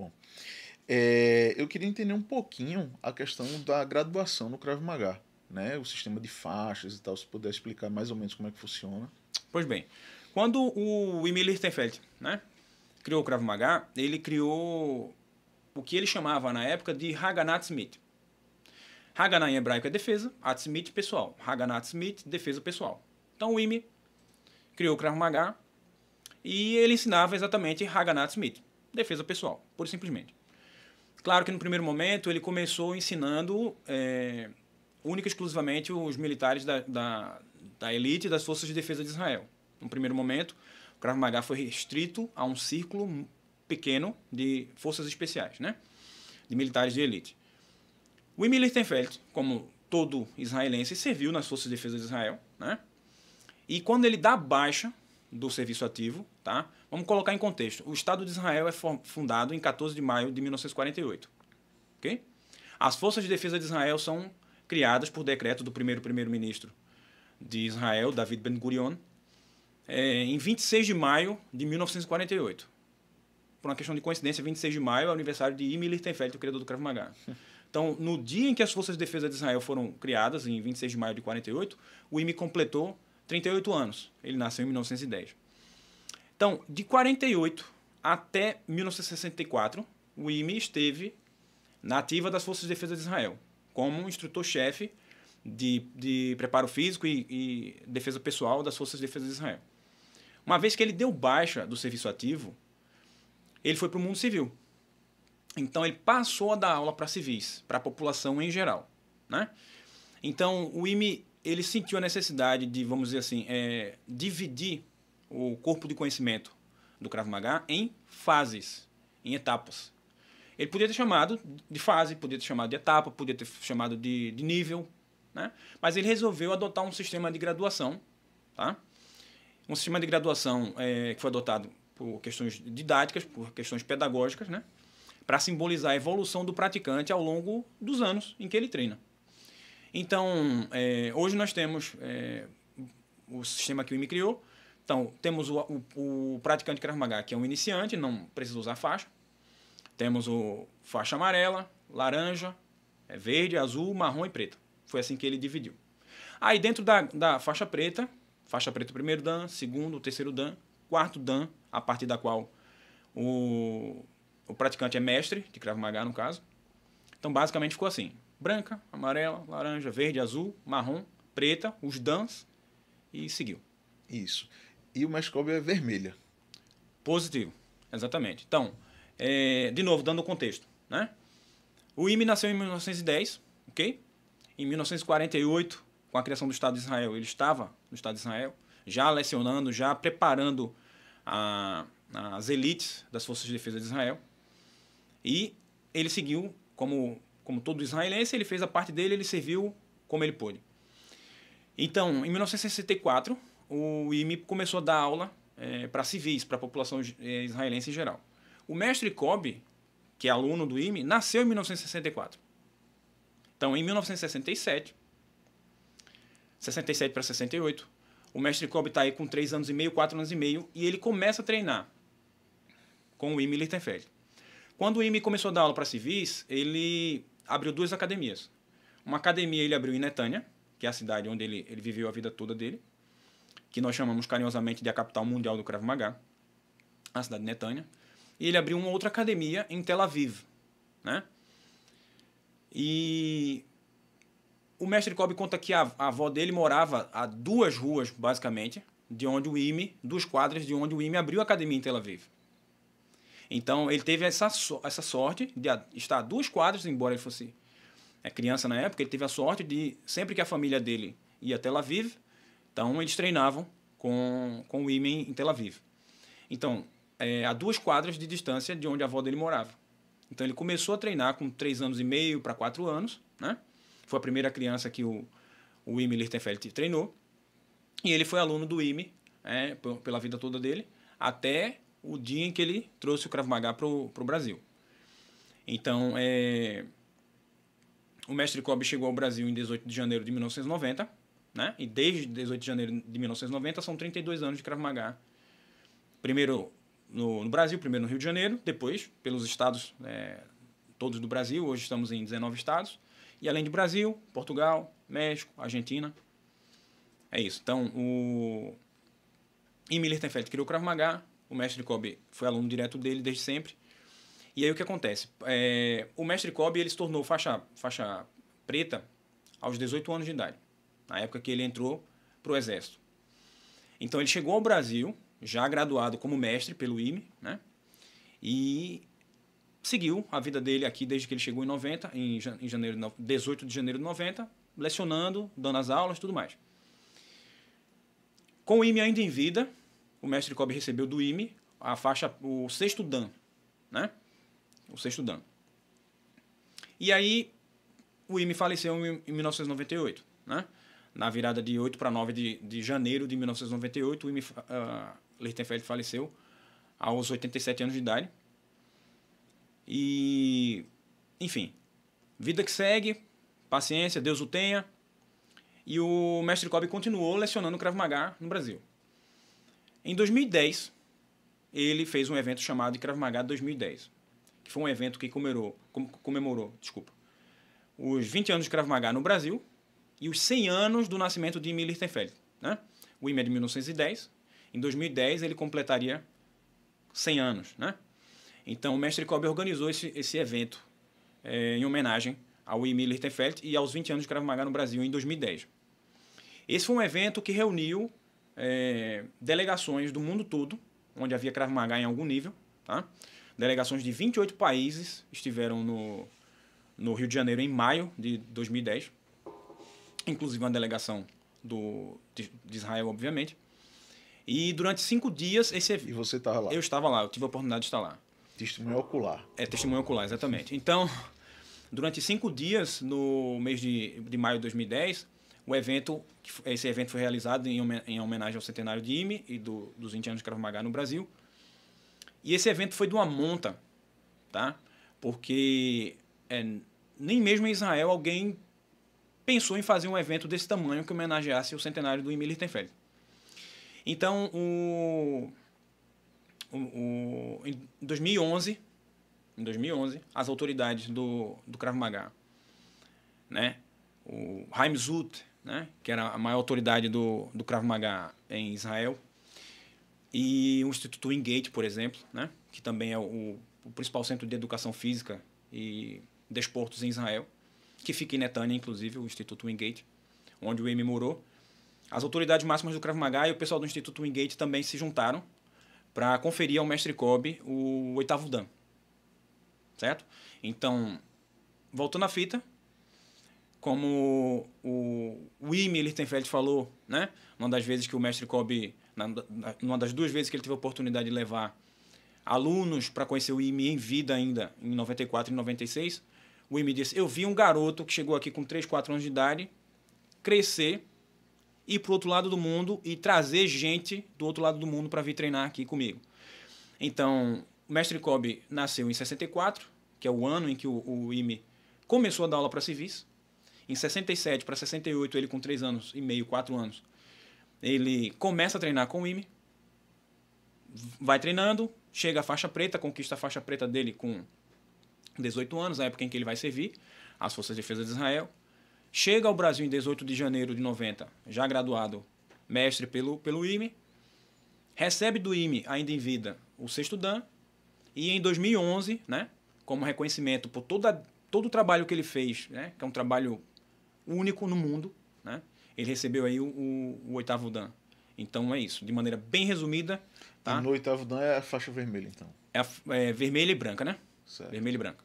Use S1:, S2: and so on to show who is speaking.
S1: bom. Eu queria entender um pouquinho a questão da graduação no Krav Maga, né? O sistema de faixas e tal, se puder explicar mais ou menos como é que funciona.
S2: Pois bem, quando o Emil Lichtenfeld, né, criou o Krav Maga, ele criou o que ele chamava na época de Haganah Smith. Haganah em hebraico é defesa, Atzmit pessoal. Haganah Smith, defesa pessoal. Então o Imi criou o Krav Maga e ele ensinava exatamente Haganah Smith, defesa pessoal, pura e simplesmente. Claro que no primeiro momento ele começou ensinando única e exclusivamente os militares da elite das forças de defesa de Israel. No primeiro momento, o Krav Maga foi restrito a um círculo pequeno de forças especiais, né? De militares de elite. O Emil Lichtenfeld, como todo israelense, serviu nas forças de defesa de Israel, né? E quando ele dá baixa do serviço ativo, tá? Vamos colocar em contexto. O Estado de Israel é fundado em 14 de maio de 1948. Okay? As forças de defesa de Israel são criadas por decreto do primeiro-ministro de Israel, David Ben-Gurion, em 26 de maio de 1948. Por uma questão de coincidência, 26 de maio é o aniversário de Emil Lichtenfeld, o criador do Krav Maga. Então, no dia em que as forças de defesa de Israel foram criadas, em 26 de maio de 48, o IMI completou 38 anos. Ele nasceu em 1910. Então, de 48 até 1964, o IMI esteve na ativa das forças de defesa de Israel, como instrutor-chefe de preparo físico e defesa pessoal das forças de defesa de Israel. Uma vez que ele deu baixa do serviço ativo, ele foi para o mundo civil. Então, ele passou a dar aula para civis, para a população em geral, né? Então, o IMI ele sentiu a necessidade de, vamos dizer assim, dividir o corpo de conhecimento do Krav Maga em fases, em etapas. Ele podia ter chamado de fase, podia ter chamado de etapa, podia ter chamado de nível, né? Mas ele resolveu adotar um sistema de graduação, tá? Um sistema de graduação que foi adotado por questões didáticas, por questões pedagógicas, né? Para simbolizar a evolução do praticante ao longo dos anos em que ele treina. Então, hoje nós temos o sistema que o IME criou. Então, temos o praticante Krav Maga, que é um iniciante, não precisa usar faixa. Temos o faixa amarela, laranja, verde, azul, marrom e preta. Foi assim que ele dividiu. Aí, dentro da faixa preta primeiro dan, segundo, terceiro dan, quarto dan, a partir da qual o praticante é mestre, de Krav Maga no caso. Então, basicamente, ficou assim. Branca, amarela, laranja, verde, azul, marrom, preta, os dans e seguiu.
S1: Isso. E o mestre Kobe é vermelha.
S2: Positivo, exatamente. Então, de novo, dando o contexto, né? O IME nasceu em 1910, ok? Em 1948, com a criação do Estado de Israel, ele estava no Estado de Israel, já lecionando, já preparando as elites das forças de defesa de Israel. E ele seguiu como todo israelense, ele fez a parte dele, ele serviu como ele pôde. Então, em 1964, o IME começou a dar aula para civis, para a população israelense em geral. O mestre Kobe, que é aluno do IME, nasceu em 1964. Então, em 1967, 67 para 68, o mestre Kobe está aí com 3 anos e meio, 4 anos e meio, e ele começa a treinar com o IME Lichtenfeld. Quando o IME começou a dar aula para civis, ele abriu 2 academias. Uma academia ele abriu em Netânia, que é a cidade onde ele viveu a vida toda dele, que nós chamamos carinhosamente de a capital mundial do Krav Maga, a cidade de Netânia. E ele abriu uma outra academia em Tel Aviv, né? E o mestre Kobe conta que a avó dele morava a 2 ruas, basicamente, de onde o IME, 2 quadras de onde o IME abriu a academia em Tel Aviv. Então, ele teve essa sorte de estar a 2 quadras, embora ele fosse criança na época, ele teve a sorte de, sempre que a família dele ia a Tel Aviv, então eles treinavam com o IME em Tel Aviv. Então, a 2 quadras de distância de onde a avó dele morava. Então, ele começou a treinar com 3 anos e meio para 4 anos, né? Foi a primeira criança que o IME Lichtenfeld treinou. E ele foi aluno do IME pela vida toda dele, até o dia em que ele trouxe o Krav Maga para o Brasil. Então, o mestre Kobe chegou ao Brasil em 18 de janeiro de 1990, né? E desde 18 de janeiro de 1990 são 32 anos de Krav Maga. Primeiro no Brasil, primeiro no Rio de Janeiro, depois pelos estados todos do Brasil. Hoje estamos em 19 estados. E além de Brasil, Portugal, México, Argentina. É isso. Então, o Imi Lichtenfeld criou o Krav Maga. O mestre Kobe foi aluno direto dele desde sempre. E aí o que acontece? O mestre Kobe ele se tornou faixa preta aos 18 anos de idade, na época que ele entrou para o Exército. Então ele chegou ao Brasil, já graduado como mestre pelo IME, né? E seguiu a vida dele aqui desde que ele chegou em 18 de janeiro de 90, lecionando, dando as aulas e tudo mais. Com o IME ainda em vida, o mestre Kobe recebeu do IME a faixa, o sexto Dan, né? O sexto Dan. E aí, o IME faleceu em 1998, né? Na virada de 8 para 9 de janeiro de 1998, o IME Lichtenfeld faleceu aos 87 anos de idade. E, enfim, vida que segue, paciência, Deus o tenha. E o mestre Kobe continuou lecionando Krav Maga no Brasil. Em 2010, ele fez um evento chamado de Krav Maga 2010, que foi um evento que comemorou os 20 anos de Krav Maga no Brasil e os 100 anos do nascimento de Imi Lichtenfeld, né? O Imi é de 1910. Em 2010, ele completaria 100 anos, né? Então, o mestre Kobe organizou esse evento em homenagem ao Imi Lichtenfeld e aos 20 anos de Krav Maga no Brasil em 2010. Esse foi um evento que reuniu delegações do mundo todo, onde havia Krav Maga em algum nível, tá? Delegações de 28 países estiveram no Rio de Janeiro em maio de 2010, inclusive uma delegação de Israel, obviamente. E durante 5 dias...
S1: E você estava lá?
S2: Eu estava lá, eu tive a oportunidade de estar lá.
S1: Testemunho ocular.
S2: Testemunho ocular, exatamente. Então, durante 5 dias, no mês de maio de 2010, esse evento foi realizado em homenagem ao centenário de Imi e dos 20 anos de Krav Maga no Brasil. E esse evento foi de uma monta, tá? Porque nem mesmo em Israel alguém pensou em fazer um evento desse tamanho que homenageasse o centenário do Imi Lichtenfeld. Então, em 2011, as autoridades do Krav Maga, né? O Haim Zut, né? Que era a maior autoridade do Krav Maga em Israel, e o Instituto Wingate, por exemplo, né? Que também é o principal centro de educação física e desportos em Israel, que fica em Netânia, inclusive, o Instituto Wingate, onde o Imi morou. As autoridades máximas do Krav Maga e o pessoal do Instituto Wingate também se juntaram para conferir ao mestre Kobe o 8º Dan. Certo? Então, voltando à fita, como o Imi Lichtenfeld falou, né? Uma das vezes que o mestre Kobe, numa das 2 vezes que ele teve a oportunidade de levar alunos para conhecer o Imi em vida ainda, em 94 e 96, o Imi disse: eu vi um garoto que chegou aqui com 3, 4 anos de idade crescer, ir para o outro lado do mundo e trazer gente do outro lado do mundo para vir treinar aqui comigo. Então, o mestre Kobe nasceu em 64, que é o ano em que o Imi começou a dar aula para civis. Em 67 para 68, ele com 3 anos e meio, 4 anos, ele começa a treinar com o Imi, vai treinando, chega à faixa preta, conquista a faixa preta dele com 18 anos, a época em que ele vai servir às Forças de Defesa de Israel. Chega ao Brasil em 18 de janeiro de 90, já graduado mestre pelo Imi, recebe do Imi, ainda em vida, o 6º Dan, e em 2011, né, como reconhecimento por todo o trabalho que ele fez, né, que é um trabalho único no mundo, né, ele recebeu aí o 8º Dan. Então é isso, de maneira bem resumida. Tá?
S1: E no 8º Dan é a faixa vermelha, então.
S2: É vermelha e branca, né?
S1: Certo.
S2: Vermelha e branca.